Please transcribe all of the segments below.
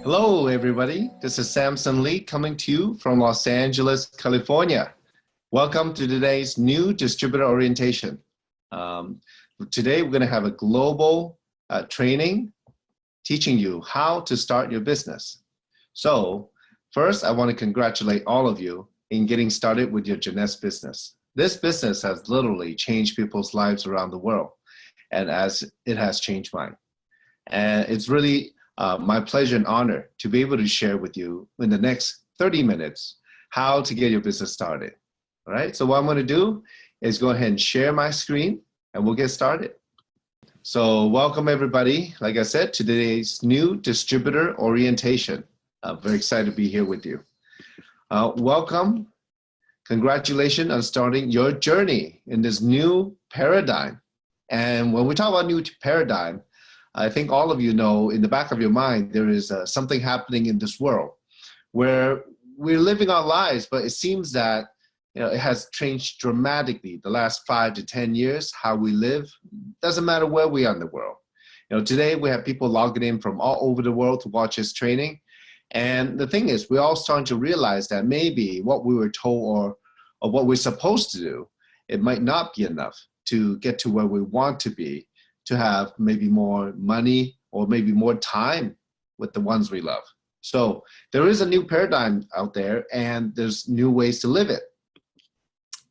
Hello, everybody. This is Samson Lee coming to you from Los Angeles, California. Welcome to today's new distributor orientation. Today, we're going to have a global training teaching you how to start your business. So first, I want to congratulate all of you in getting started with your Jeunesse business. This business has literally changed people's lives around the world, and as it has changed mine. And it's really my pleasure and honor to be able to share with you in the next 30 minutes how to get your business started. All right, so what I'm going to do is go ahead and share my screen and we'll get started. So welcome everybody, like I said, to today's new distributor orientation. I'm very excited to be here with you. Welcome, congratulations on starting your journey in this new paradigm. And when we talk about new paradigm, I think all of you know in the back of your mind, there is something happening in this world where we're living our lives, but it seems that it has changed dramatically the last 5 to 10 years, how we live. Doesn't matter where we are in the world. Today we have people logging in from all over the world to watch this training. And the thing is, we're all starting to realize that maybe what we were told or what we're supposed to do, it might not be enough to get to where we want to be, to have maybe more money or maybe more time with the ones we love. So there is a new paradigm out there and there's new ways to live it.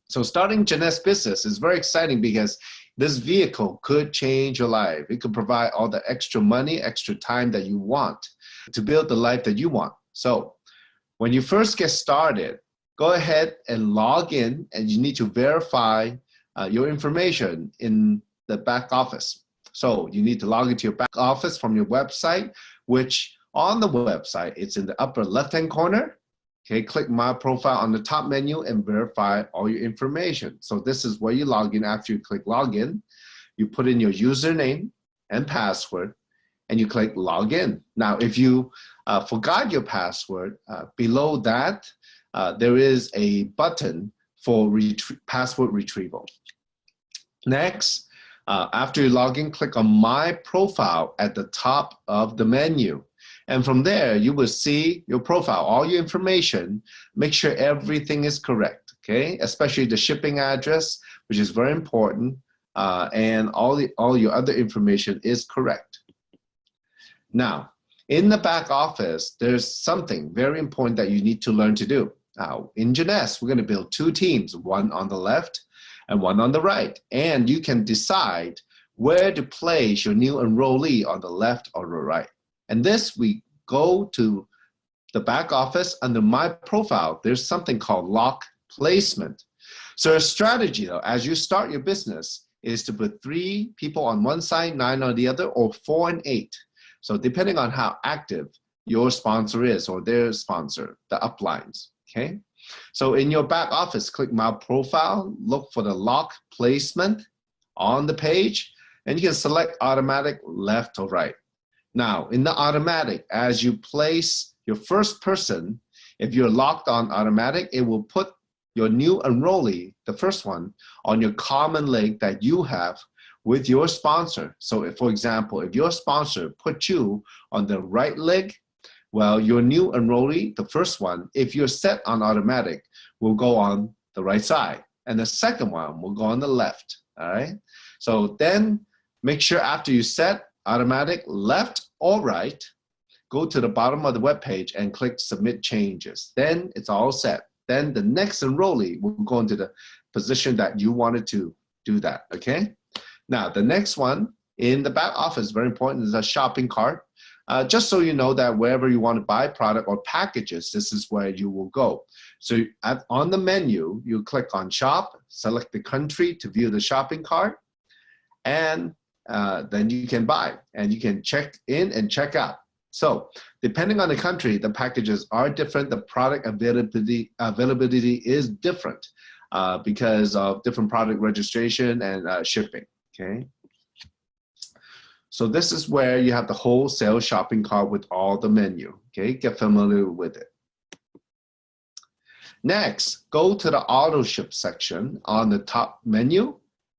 So starting Jeunesse business is very exciting because this vehicle could change your life. It could provide all the extra money, extra time that you want to build the life that you want. So when you first get started, go ahead and log in, and you need to verify your information in the back office. So you need to log into your back office from your website, which on the website, it's in the upper left-hand corner. Okay, click My Profile on the top menu and verify all your information. So this is where you log in. After you click Login, you put in your username and password, and you click Login. Now, if you forgot your password, below that, there is a button for password retrieval. Next, after you log in, click on My Profile at the top of the menu. And from there, you will see your profile, all your information. Make sure everything is correct, okay? Especially the shipping address, which is very important, and all your other information is correct. Now, in the back office, there's something very important that you need to learn to do. Now, in Jeunesse, we're going to build 2 teams, one on the left and one on the right. And you can decide where to place your new enrollee on the left or the right. And this, we go to the back office under My Profile. There's something called lock placement. So a strategy, though, as you start your business, is to put 3 people on one side, 9 on the other, or 4 and 8. So depending on how active your sponsor is or their sponsor, the uplines, okay? So in your back office, click My Profile, look for the lock placement on the page, and you can select automatic left or right. Now, in the automatic, as you place your first person, if you're locked on automatic, it will put your new enrollee, the first one, on your common link that you have with your sponsor. So if, for example, if your sponsor put you on the right leg, well, your new enrollee, the first one, if you're set on automatic, will go on the right side. And the second one will go on the left, all right? So then make sure after you set automatic left or right, go to the bottom of the web page and click Submit Changes. Then it's all set. Then the next enrollee will go into the position that you wanted to do that, okay? Now, the next one in the back office, very important, is a shopping cart. Just so you know that wherever you want to buy product or packages, this is where you will go. So on the menu, you click on Shop, select the country to view the shopping cart, and then you can buy, and you can check in and check out. So depending on the country, the packages are different. The product availability is different because of different product registration and shipping, okay? So this is where you have the wholesale shopping cart with all the menu, okay? Get familiar with it. Next, go to the auto ship section on the top menu,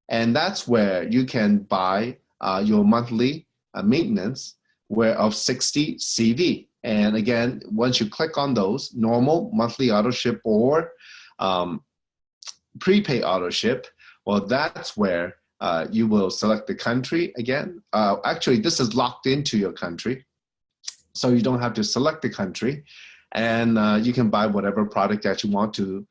and that's where you can buy your monthly maintenance where of 60 CV. And again, once you click on those, normal, monthly auto ship, or prepaid auto ship, well, that's where you will select the country again. Actually, this is locked into your country, so you don't have to select the country, and you can buy whatever product that you want to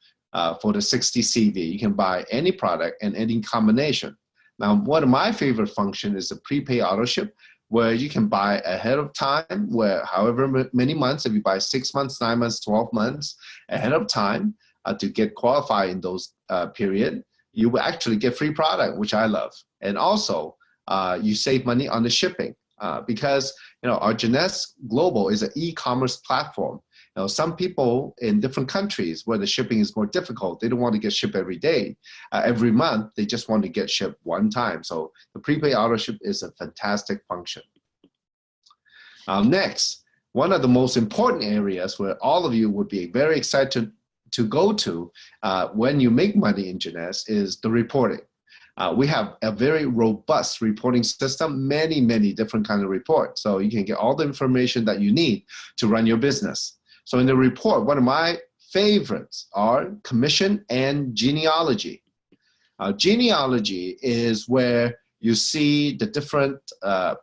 for the 60 CV. You can buy any product and any combination. Now, one of my favorite functions is the prepaid auto ship, where you can buy ahead of time, where however many months, if you buy 6 months, 9 months, 12 months ahead of time to get qualified in those period, you will actually get free product, which I love. And also, you save money on the shipping because our Jeunesse Global is an e-commerce platform. Some people in different countries where the shipping is more difficult, they don't want to get shipped every day, every month. They just want to get shipped one time. So the prepaid auto ship is a fantastic function. Next, one of the most important areas where all of you would be very excited to go to when you make money in Jeunesse is the reporting. We have a very robust reporting system, many different kinds of reports. So you can get all the information that you need to run your business. So in the report, one of my favorites are commission and genealogy. Genealogy is where you see the different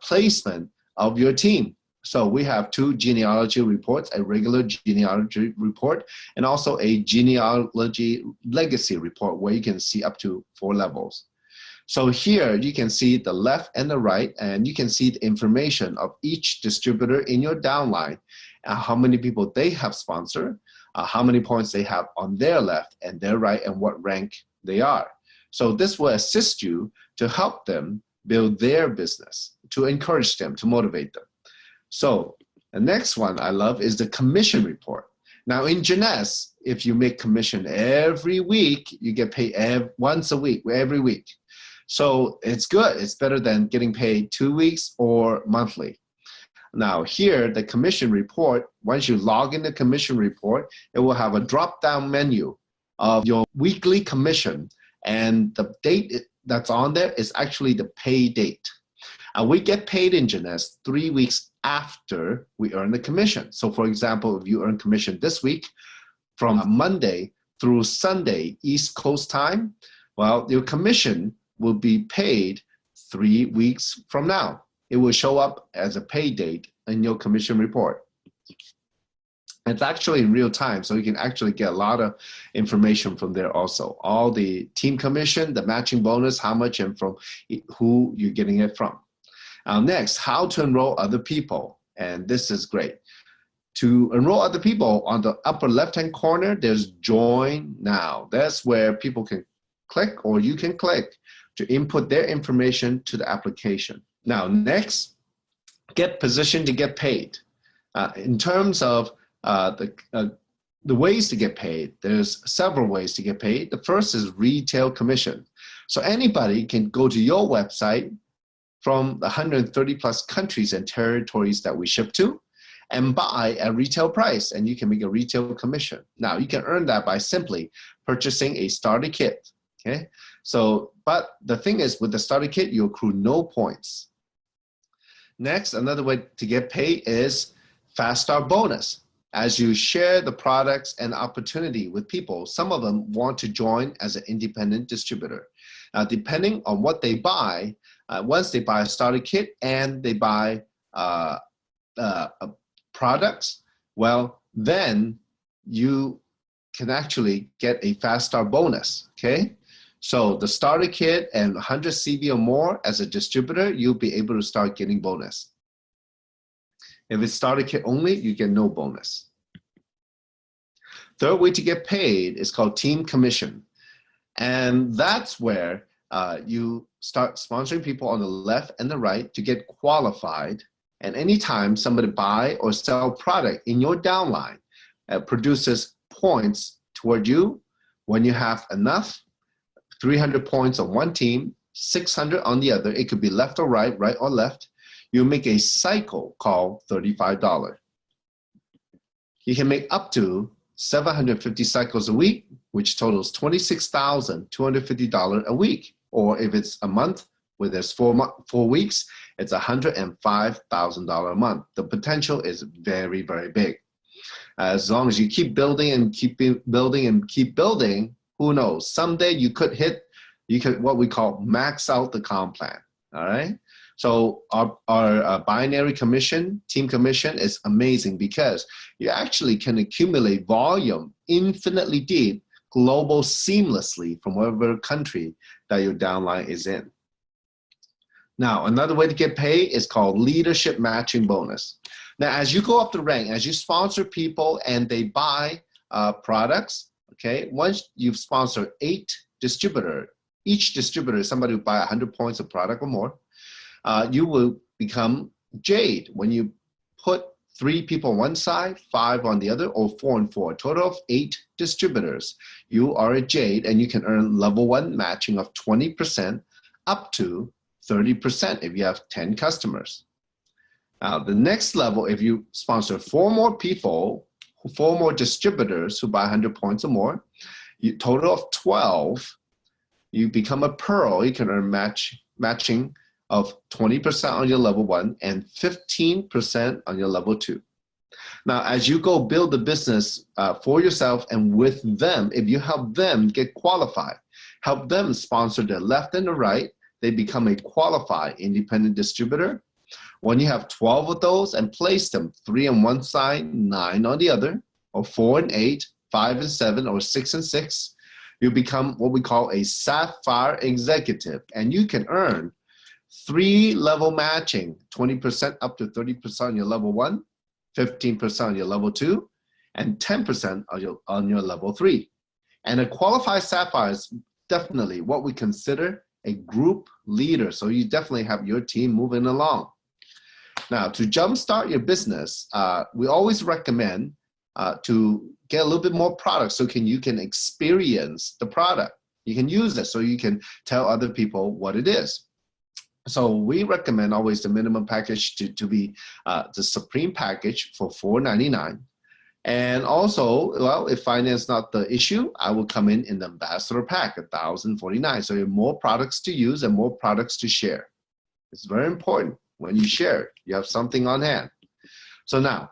placement of your team. So we have 2 genealogy reports, a regular genealogy report, and also a genealogy legacy report where you can see up to 4 levels. So here you can see the left and the right, and you can see the information of each distributor in your downline, how many people they have sponsored, how many points they have on their left and their right, and what rank they are. So this will assist you to help them build their business, to encourage them, to motivate them. So the next one I love is the commission report. Now in Jeunesse, if you make commission every week, you get paid once a week, every week. So it's good. It's better than getting paid 2 weeks or monthly. Now here, the commission report, once you log in the commission report, it will have a drop-down menu of your weekly commission, and the date that's on there is actually the pay date. We get paid in Jeunesse 3 weeks after we earn the commission. So for example, if you earn commission this week from Monday through Sunday, East Coast time, well, your commission will be paid 3 weeks from now. It will show up as a pay date in your commission report. It's actually in real time, so you can actually get a lot of information from there also. All the team commission, the matching bonus, how much, and from who you're getting it from. Next, how to enroll other people. And this is great. To enroll other people, on the upper left-hand corner, there's Join Now. That's where people can click, or you can click, to input their information to the application. Now, next, get positioned to get paid. In terms of the ways to get paid, there's several ways to get paid. The first is retail commission. So anybody can go to your website from the 130 plus countries and territories that we ship to and buy at retail price, and you can make a retail commission. Now, you can earn that by simply purchasing a starter kit, okay? So, but the thing is, with the starter kit, you accrue no points. Next, another way to get paid is Fast Start bonus. As you share the products and opportunity with people, some of them want to join as an independent distributor. Now, depending on what they buy, once they buy a starter kit and they buy products, well, then you can actually get a Fast Start bonus, okay? So the starter kit and 100 CV or more as a distributor, you'll be able to start getting bonus. If it's starter kit only, you get no bonus. Third way to get paid is called team commission. And that's where you start sponsoring people on the left and the right to get qualified. And anytime somebody buy or sell product in your downline, produces points toward you. When you have enough, 300 points on one team, 600 on the other, it could be left or right, right or left, you make a cycle called $35. You can make up to 750 cycles a week, which totals $26,250 a week. Or if it's a month with this 4 weeks, it's $105,000 a month. The potential is very, very big. As long as you keep building and keep building and keep building, who knows? Someday you could what we call max out the comp plan. All right. So our binary commission, team commission is amazing because you actually can accumulate volume infinitely deep, global seamlessly from whatever country that your downline is in. Now, another way to get paid is called leadership matching bonus. Now, as you go up the rank, as you sponsor people and they buy products, okay, once you've sponsored 8 distributors, each distributor is somebody who buy 100 points of product or more, you will become Jade. When you put 3 people on one side, 5 on the other, or 4 and 4, a total of 8 distributors, you are a Jade and you can earn level 1 matching of 20% up to 30% if you have 10 customers. Now, the next level, if you sponsor 4 more people, 4 more distributors who buy 100 points or more, you total of 12, you become a Pearl. You can earn matching of 20% on your level 1 and 15% on your level 2. Now, as you go build the business for yourself and with them, if you help them get qualified, help them sponsor the left and the right, they become a qualified independent distributor. When you have 12 of those and place them 3 on one side, 9 on the other, or 4 and 8, 5 and 7, or 6 and 6, you become what we call a Sapphire executive, and you can earn 3-level matching, 20% up to 30% on your level 1, 15% on your level 2, and 10% on your level 3. And a qualified Sapphire is definitely what we consider a group leader. So you definitely have your team moving along. Now, to jumpstart your business, we always recommend to get a little bit more product so you can experience the product. You can use it so you can tell other people what it is. So we recommend always the minimum package to be the Supreme package for $499. And also, well, if finance is not the issue, I will come in the Ambassador pack, $1,049. So you have more products to use and more products to share. It's very important. When you share, you have something on hand. So now,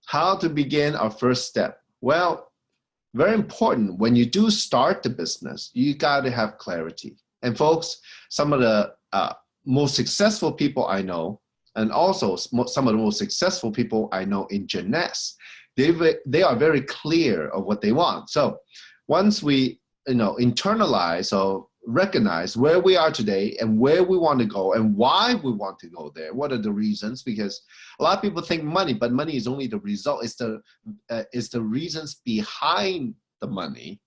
how to begin our first step? Well, very important. When you do start the business, you got to have clarity. And folks, some of the most successful people I know, and also some of the most successful people I know in Jeunesse, they are very clear of what they want. So once we internalize or recognize where we are today and where we want to go and why we want to go there, what are the reasons? Because a lot of people think money, but money is only the result. It's the reasons behind the money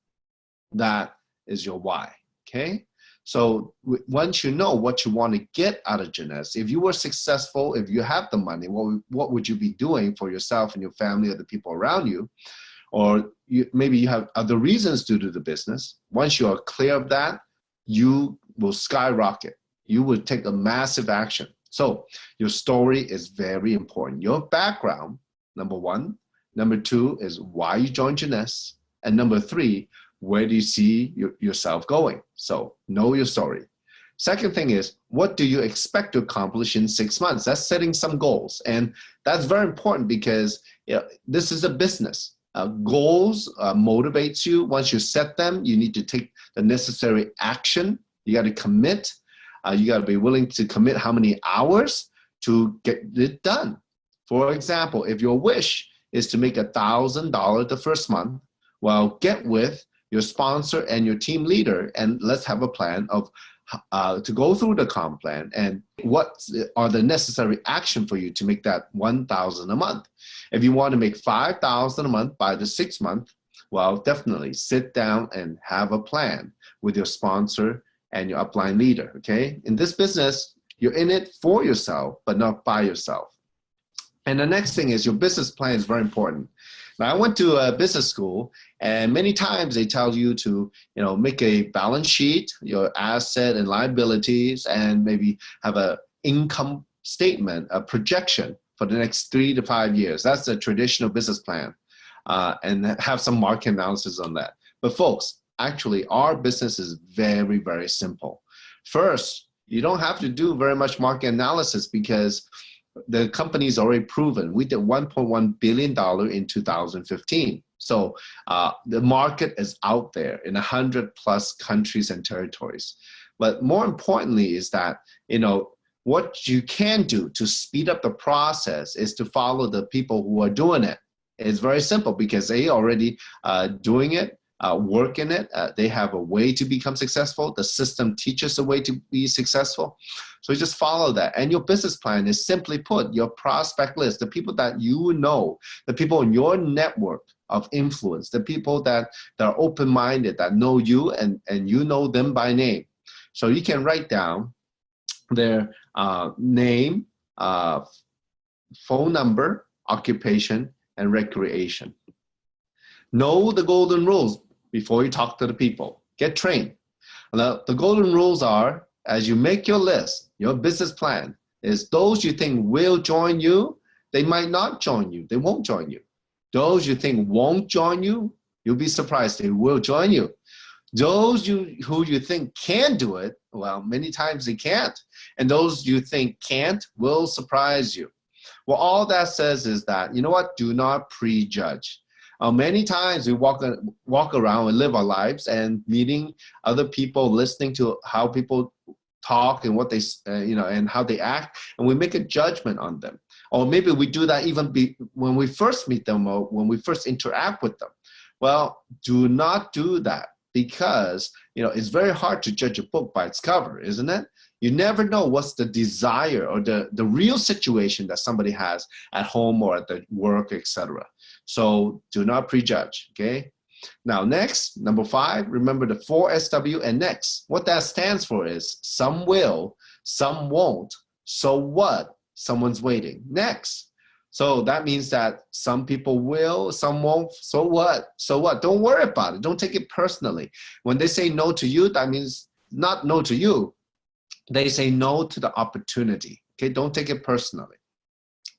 that is your why, okay? So once you know what you want to get out of Jeunesse, if you were successful, if you have the money, what would you be doing for yourself and your family or the people around you? Or maybe you have other reasons to do the business. Once you are clear of that, you will skyrocket. You will take a massive action. So your story is very important. Your background, number 1. Number 2 is why you joined Jeunesse. And number 3, where do you see yourself going? So know your story. Second thing is, what do you expect to accomplish in 6 months? That's setting some goals. And that's very important because this is a business. Goals motivates you. Once you set them, you need to take the necessary action. You got to commit. You got to be willing to commit how many hours to get it done. For example, if your wish is to make $1,000 the first month, well, get with your sponsor and your team leader, and let's have a plan of to go through the comp plan and what are the necessary action for you to make that $1,000 a month. If you want to make $5,000 a month by the 6th month, well, definitely sit down and have a plan with your sponsor and your upline leader, okay? In this business, you're in it for yourself, but not by yourself. And the next thing is your business plan is very important. Now, I went to a business school, and many times they tell you to, make a balance sheet, your asset and liabilities, and maybe have an income statement, a projection for the next 3 to 5 years. That's the traditional business plan, and have some market analysis on that. But folks, actually, our business is very, very simple. First, You don't have to do very much market analysis because the company's already proven. We did $1.1 billion in 2015. So the market is out there in 100 plus countries and territories. But more importantly is that, what you can do to speed up the process is to follow the people who are doing it. It's very simple because they already doing it, work in it. They have a way to become successful. The system teaches a way to be successful. So you just follow that. And your business plan is simply put, your prospect list, the people that you know, the people in your network of influence, the people that are open-minded, that know you and you know them by name. So you can write down their name, phone number, occupation, and recreation. Know the golden rules before you talk to the people. Get trained. Now, the golden rules are, as you make your list, your business plan, is those you think will join you, they might not join you. They won't join you. Those you think won't join you, you'll be surprised they will join you. Those who you think can do it, well, many times they can't. And those you think can't will surprise you. Well, all that says is that, you know what? Do not prejudge. Many times we walk around and live our lives and meeting other people, listening to how people talk and what they, and how they act, and we make a judgment on them. Or maybe we do that even when we first meet them or when we first interact with them. Well, do not do that. Because, it's very hard to judge a book by its cover, isn't it? You never know what's the desire or the real situation that somebody has at home or at the work, etc. So do not prejudge, okay? Now, next, number 5, remember the 4 SW and next. What that stands for is some will, some won't. So what? Someone's waiting. Next. So that means that some people will, some won't. So what? So what? Don't worry about it. Don't take it personally. When they say no to you, that means not no to you. They say no to the opportunity. Okay, don't take it personally.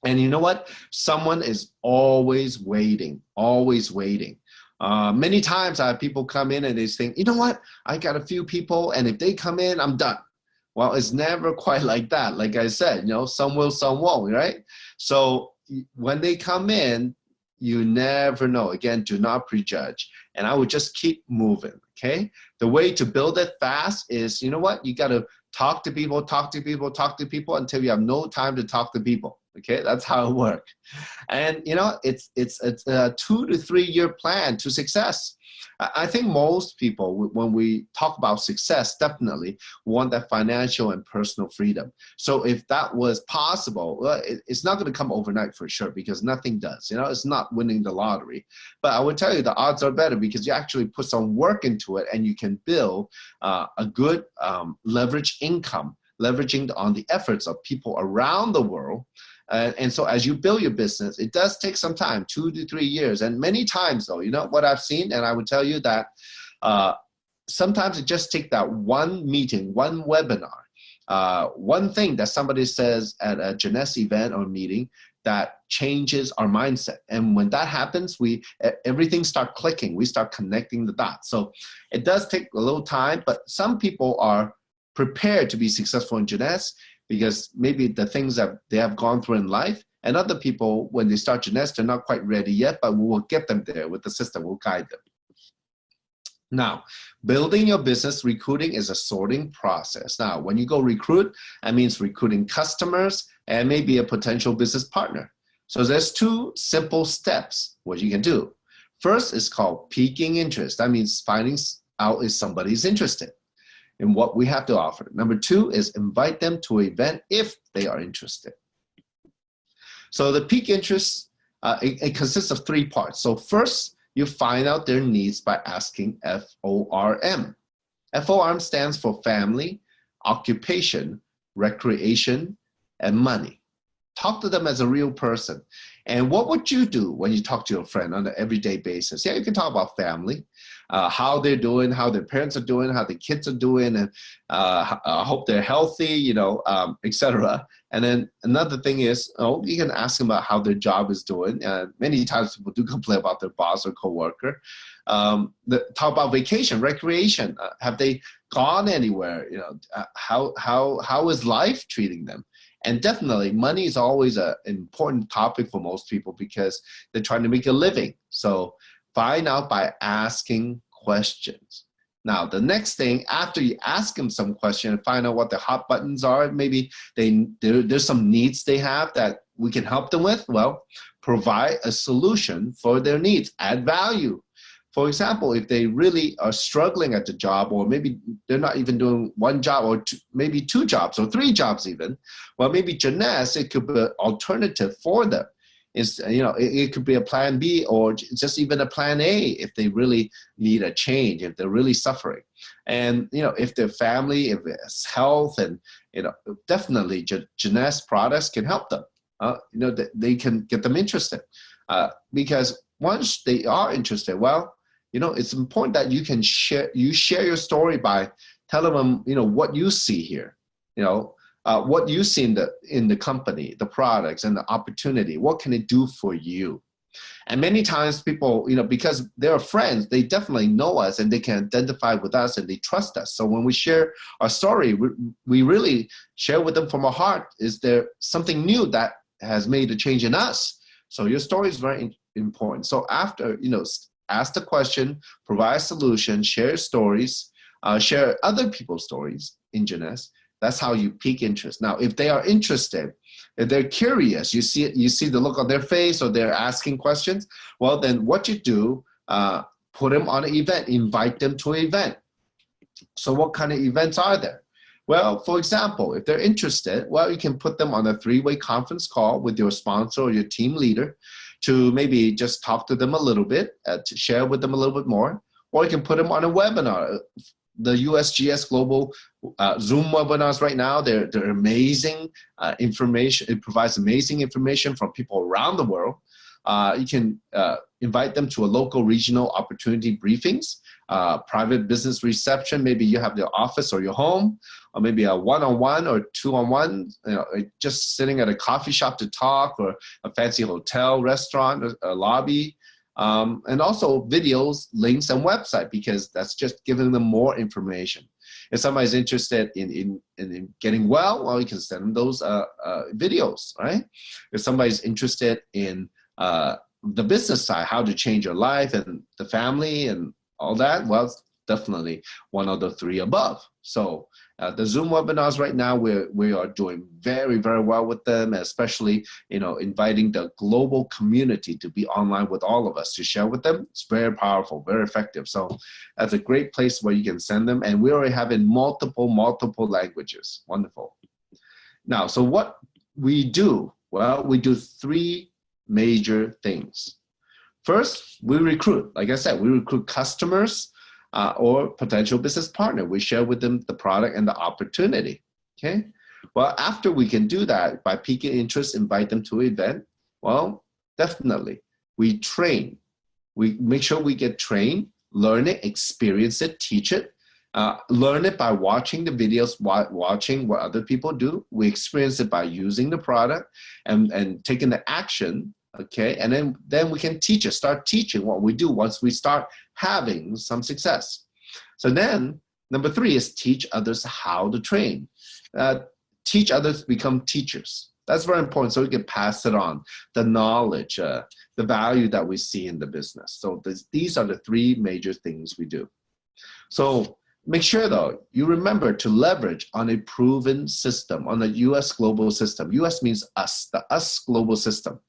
And you know what? Someone is always waiting, always waiting. Many times I have people come in and they think, you know what? I got a few people, and if they come in, I'm done. Well, it's never quite like that. Like I said, some will, some won't, right? So when they come in, you never know. Again, do not prejudge. And I would just keep moving, okay? The way to build it fast is, you know what? You got to talk to people, talk to people, talk to people until you have no time to talk to people, okay? That's how it works. And, it's a 2 to 3 year plan to success. I think most people, when we talk about success, definitely want that financial and personal freedom. So if that was possible, well, it's not going to come overnight for sure, because nothing does. It's not winning the lottery. But I would tell you the odds are better because you actually put some work into it, and you can build a good leverage income, leveraging on the efforts of people around the world. And so as you build your business, it does take some time, 2 to 3 years. And many times, though, what I've seen, and I would tell you that sometimes it just takes that one meeting, one webinar, one thing that somebody says at a Jeunesse event or meeting that changes our mindset. And when that happens, everything starts clicking. We start connecting the dots. So it does take a little time, but some people are prepared to be successful in Jeunesse because maybe the things that they have gone through in life, and other people, when they start Jeunesse, they're not quite ready yet, but we will get them there with the system. We'll guide them. Now, building your business, recruiting is a sorting process. Now, when you go recruit, that means recruiting customers and maybe a potential business partner. So there's 2 simple steps what you can do. First is called piquing interest. That means finding out if somebody's interested in what we have to offer. Number 2 is invite them to an event if they are interested. So the pique interest, it consists of 3 parts. So first, you find out their needs by asking FORM. FORM stands for family, occupation, recreation, and money. Talk to them as a real person. And what would you do when you talk to your friend on an everyday basis? Yeah, you can talk about family, how they're doing, how their parents are doing, how the kids are doing, and I hope they're healthy, etc. And then another thing is, you can ask them about how their job is doing. Many times people do complain about their boss or coworker. Talk about vacation, recreation. Have they gone anywhere? You know, how is life treating them? And definitely, money is always an important topic for most people because they're trying to make a living. So find out by asking questions. Now, the next thing, after you ask them some question, find out what the hot buttons are. Maybe there's some needs they have that we can help them with. Well, provide a solution for their needs, add value. For example, if they really are struggling at the job, or maybe they're not even doing one job, or maybe two jobs or three jobs even, well, maybe Jeunesse, it could be an alternative for them. It could be a plan B or just even a plan A if they really need a change, if they're really suffering. And, if their family, if it's health, and, definitely Jeunesse products can help them. They can get them interested. Because once they are interested, well, it's important that you can share your story by telling them, what you see here, what you see in the company, the products and the opportunity. What can it do for you? And many times people, because they're friends, they definitely know us and they can identify with us and they trust us. So when we share our story, we really share with them from our heart. Is there something new that has made a change in us? So your story is very important. So after, ask the question, provide a solution, share stories, share other people's stories in Jeunesse. That's how you pique interest. Now, if they are interested, if they're curious, you see the look on their face, or they're asking questions, well, then what you do, put them on an event, invite them to an event. So what kind of events are there? Well, for example, if they're interested, well, you can put them on a 3-way conference call with your sponsor or your team leader to maybe just talk to them a little bit, to share with them a little bit more. Or you can put them on a webinar. The USGS Global Zoom webinars right now, they're amazing information. It provides amazing information from people around the world. You can invite them to a local regional opportunity briefings, private business reception. Maybe you have your office or your home, or maybe a one-on-one or two-on-one, just sitting at a coffee shop to talk, or a fancy hotel, restaurant, a lobby. And also videos, links, and website, because that's just giving them more information. If somebody's interested in getting well, you can send them those videos, right? If somebody's interested in the business side, how to change your life and the family and all that, well, definitely one of the 3 above. So the Zoom webinars right now, we are doing very, very well with them, especially, inviting the global community to be online with all of us to share with them. It's very powerful, very effective. So that's a great place where you can send them. And we already have in multiple languages. Wonderful. Now, so what we do, well, we do 3 major things. First, we recruit. Like I said, we recruit customers, or potential business partner. We share with them the product and the opportunity, okay? Well, after we can do that, by piquing interest, invite them to an event, well, definitely, we train. We make sure we get trained, learn it, experience it, teach it, learn it by watching the videos, watching what other people do. We experience it by using the product and taking the action, okay? And then we can teach it, start teaching what we do once we start having some success. So then, number 3 is teach others how to train. Teach others to become teachers. That's very important, so we can pass it on, the knowledge, the value that we see in the business. So these are the 3 major things we do. So make sure, though, you remember to leverage on a proven system, on the US global system. US means us, the us global system.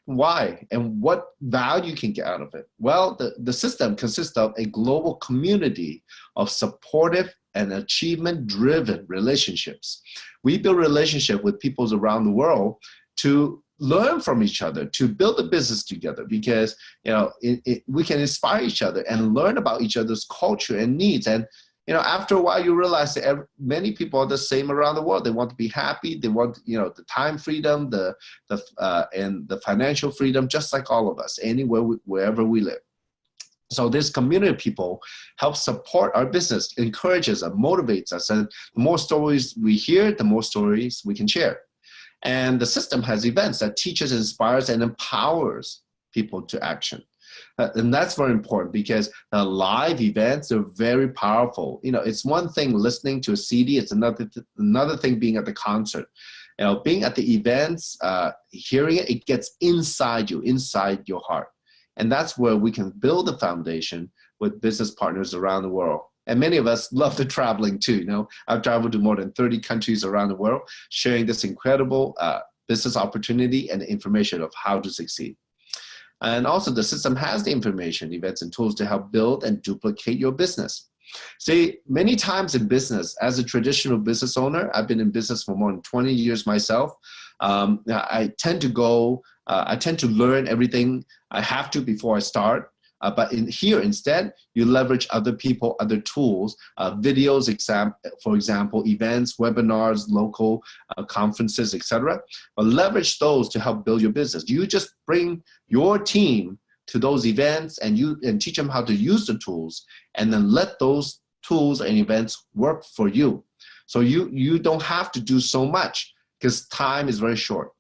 Why and what value can get out of it? Well, the system consists of a global community of supportive and achievement-driven relationships. We build relationships with peoples around the world to learn from each other, to build a business together, because we can inspire each other and learn about each other's culture and needs. And after a while, you realize that many people are the same around the world. They want to be happy. They want, the time freedom, and the financial freedom, just like all of us, wherever we live. So this community of people helps support our business, encourages us, motivates us. And the more stories we hear, the more stories we can share. And the system has events that teaches, inspires, and empowers people to action. And that's very important because live events are very powerful. You know, it's one thing listening to a CD, it's another thing being at the concert. You know, being at the events, hearing it, it gets inside you, inside your heart. And that's where we can build a foundation with business partners around the world. And many of us love the traveling too. You know, I've traveled to more than 30 countries around the world, sharing this incredible business opportunity and information of how to succeed. And also the system has the information, events, and tools to help build and duplicate your business. See, many times in business, as a traditional business owner, I've been in business for more than 20 years myself. I tend to learn everything I have to before I start. But here instead, you leverage other people, other tools, videos, for example, events, webinars, local conferences, etc. But leverage those to help build your business. You just bring your team to those events and teach them how to use the tools, and then let those tools and events work for you. So you don't have to do so much because time is very short.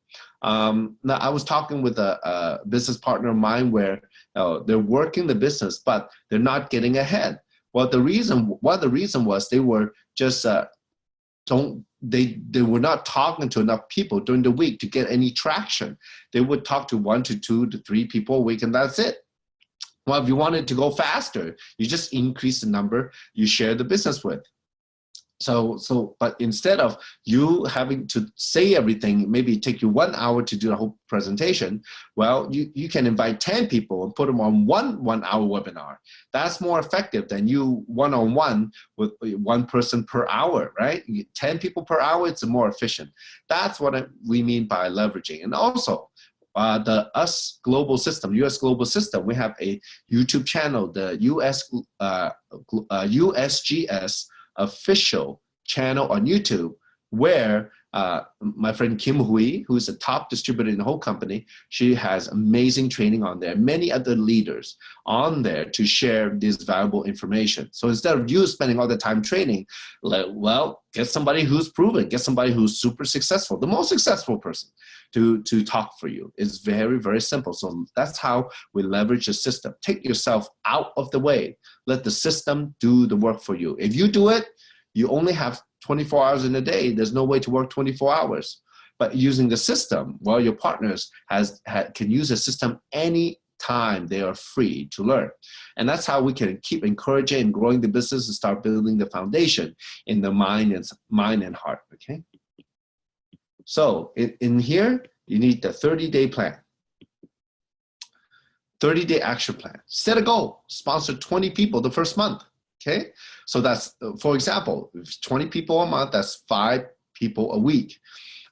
Now, I was talking with a business partner of mine where they're working the business, but they're not getting ahead. Well, one of the reason was they were just they were not talking to enough people during the week to get any traction. They would talk to 1 to 2 to 3 people a week, and that's it. Well, if you wanted to go faster, you just increase the number you share the business with. But instead of you having to say everything, maybe take you 1 hour to do the whole presentation, well, you can invite 10 people and put them on one hour webinar. That's more effective than you one-on-one with 1 person per hour, right? 10 people per hour, it's more efficient. That's what we mean by leveraging. And also, the US global system, we have a YouTube channel, the USGS official channel on YouTube, where my friend Kim Hui, who's a top distributor in the whole company, she has amazing training on there, many other leaders on there to share this valuable information. So instead of you spending all the time training, well, get somebody who's proven, get somebody who's super successful, the most successful person to talk for you. It's very, very simple. So that's how we leverage the system. Take yourself out of the way. Let the system do the work for you. If you do it, you only have 24 hours in a day. There's no way to work 24 hours. But using the system, well, your partners can use the system any time they are free to learn. And that's how we can keep encouraging and growing the business and start building the foundation in the mind and heart, okay? So in here, you need the 30-day plan. 30-day action plan. Set a goal. Sponsor 20 people the first month. Okay, so that's, for example, 20 people a month, that's 5 people a week.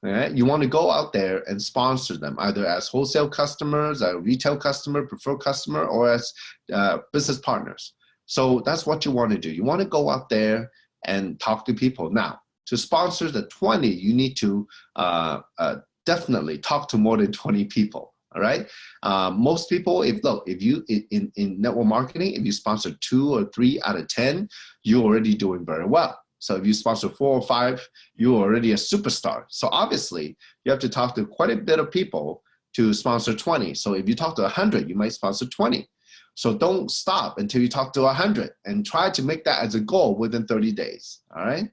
All right? You want to go out there and sponsor them, either as wholesale customers, a retail customer, preferred customer, or as business partners. So that's what you want to do. You want to go out there and talk to people. Now, to sponsor the 20, you need to definitely talk to more than 20 people. All right. Most people, if you in network marketing, if you sponsor 2 or 3 out of 10, you're already doing very well. So if you sponsor 4 or 5, you're already a superstar. So obviously, you have to talk to quite a bit of people to sponsor 20. So if you talk to 100, you might sponsor 20. So don't stop until you talk to 100 and try to make that as a goal within 30 days. All right.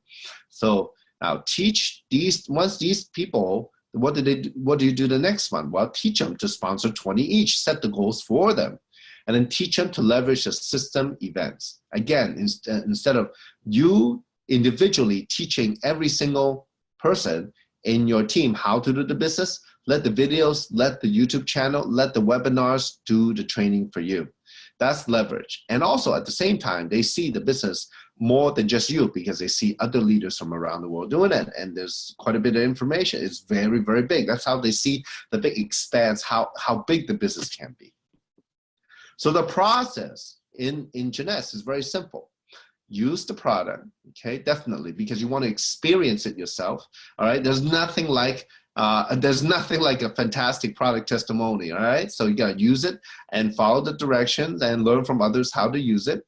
So now teach once these people. What do you do the next one? Well, teach them to sponsor 20 each, set the goals for them, and then teach them to leverage the system events. Again, instead of you individually teaching every single person in your team how to do the business, let the videos, let the YouTube channel, let the webinars do the training for you. That's leverage. And also at the same time, they see the business more than just you because they see other leaders from around the world doing it. And there's quite a bit of information. It's very, very big. That's how they see the big expanse, how big the business can be. So the process in Jeunesse is very simple. Use the product, okay, definitely, because you want to experience it yourself, all right? There's nothing like a fantastic product testimony, all right? So you got to use it and follow the directions and learn from others how to use it.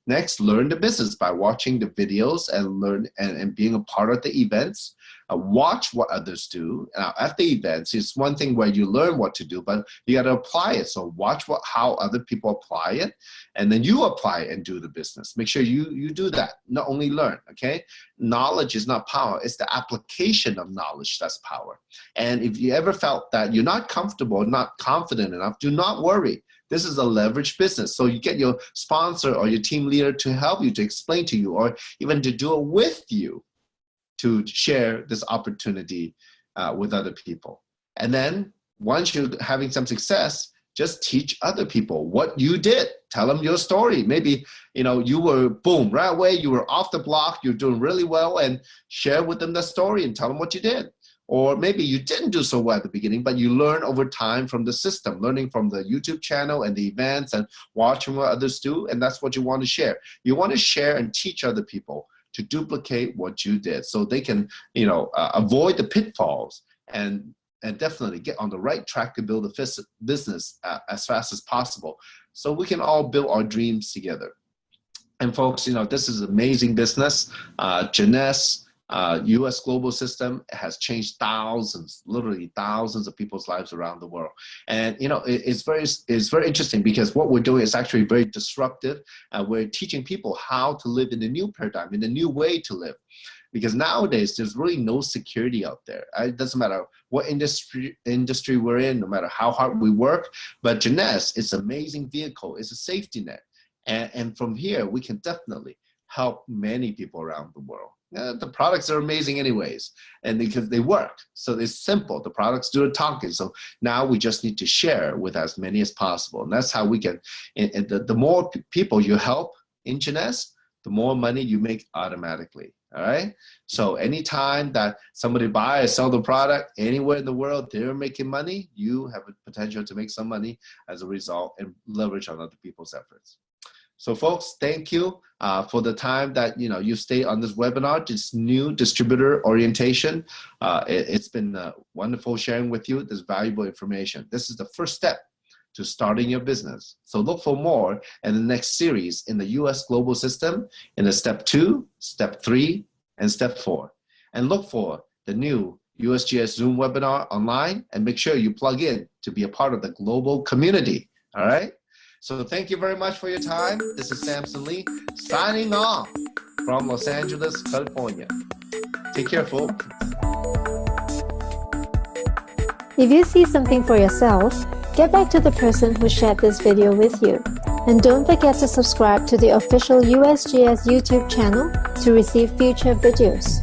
Next, learn the business by watching the videos and learn and being a part of the events. watch what others do. Now, at the events, it's one thing where you learn what to do, but you got to apply it. So watch how other people apply it, and then you apply it and do the business. Make sure you do that, not only learn, okay? Knowledge is not power. It's the application of knowledge that's power. And if you ever felt that you're not comfortable, not confident enough, do not worry. This is a leverage business. So you get your sponsor or your team leader to help you, to explain to you, or even to do it with you, to share this opportunity with other people. And then once you're having some success, just teach other people what you did. Tell them your story. Maybe, you were, boom, right away, you were off the block, you're doing really well, and share with them the story and tell them what you did. Or maybe you didn't do so well at the beginning, but you learn over time from the system, learning from the YouTube channel and the events and watching what others do, and that's what you want to share. You want to share and teach other people to duplicate what you did so they can, avoid the pitfalls and definitely get on the right track to build a business as fast as possible so we can all build our dreams together. And folks, this is amazing business. Jeunesse, U.S. global system has changed literally thousands of people's lives around the world. And it's very interesting because what we're doing is actually very disruptive. We're teaching people how to live in a new paradigm, in a new way to live. Because nowadays there's really no security out there. It doesn't matter what industry we're in, no matter how hard we work. But Jeunesse is an amazing vehicle. It's a safety net. And from here, we can definitely help many people around the world. The products are amazing anyways, and because they work. So it's simple. The products do the talking. So now we just need to share with as many as possible. And that's how we can, and the more people you help in Jeunesse, the more money you make automatically. All right. So anytime that somebody buy or sell the product anywhere in the world, they're making money, you have a potential to make some money as a result and leverage on other people's efforts. So folks, thank you for the time that you stay on this webinar, this new distributor orientation. It's been wonderful sharing with you this valuable information. This is the first step to starting your business. So look for more in the next series in the US global system in the step 2, step 3, and step 4. And look for the new USGS Zoom webinar online and make sure you plug in to be a part of the global community. All right. So thank you very much for your time. This is Samson Lee signing off from Los Angeles, California. Take care, folks. If you see something for yourself, get back to the person who shared this video with you. And don't forget to subscribe to the official USGS YouTube channel to receive future videos.